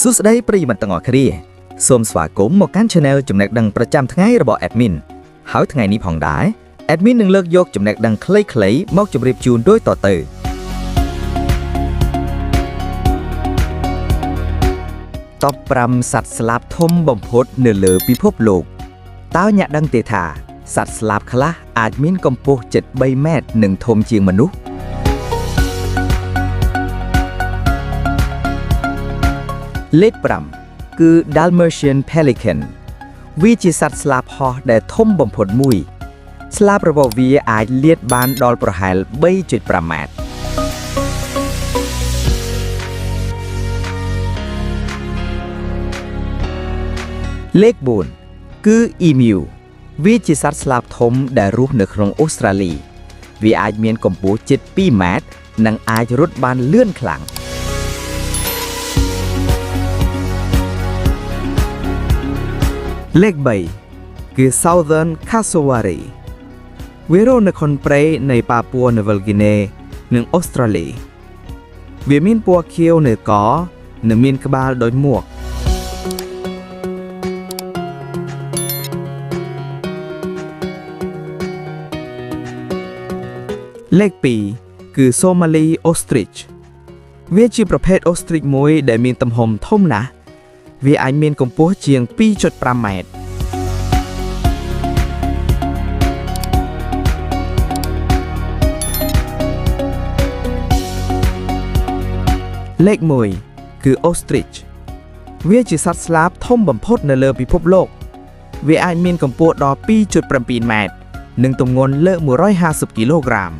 សួស្តីប្រិយមិត្តទាំងអស់គ្នាសូមស្វាគមន៍មកកាន់ Channel ចំណេះដឹងប្រចាំថ្ងៃរបស់ Admin ហើយថ្ងៃនេះផងដែរ Admin នឹងលើកយកចំណេះដឹងខ្លីៗមកជម្រាបជូនដូចតទៅតប5សត្វស្លាបធំបំផុតនៅលើពិភពលោកតើអ្នកដឹងទេថាសត្វស្លាបខ្លះអាចមានកម្ពស់ជិត3ម៉ែត្រនិងធំជាងមនុស្សលេខ5គឺ Dalmatian Pelican វាជាសត្វស្លាបហោះដែលធំបំផុតមួយស្លាបរបស់វាអាចលាតបានដល់ប្រហែល 3.5 ម៉ែត្រលេខ4គឺ Emu វាជាសត្វស្លាបធំដែលរស់នៅក្នុងអូស្ត្រាលីវាអាចមានកម្ពស់ជិត2ម៉ែត្រនិងអាចរត់បានលឿនខ្លាំងលេខ3គឺ Southern Cassowary វារស់នៅខុនព្រៃនៃប៉ាពួរនូវែលហ្គីណេនិងអូស្ត្រាលីវាមានពណ៌ខៀវនៅកនិងមានក្បាលដូចមួកលេខ2គឺ Somali Ostrich វាជាប្រភេទ Ostrich មួយដែលមានទំហំធំណាស់វាអាចមានកម្ពស់ជាង 2.5 ម៉ែត្រលេខ1គឺ Ostrich វាជាសត្វស្លាបធំបំផុតនៅលើពិភពលោកវាអាចមានកម្ពស់ដល់ 2.7 ម៉ែត្រនិងទម្ងន់លើ150 គីឡូក្រាម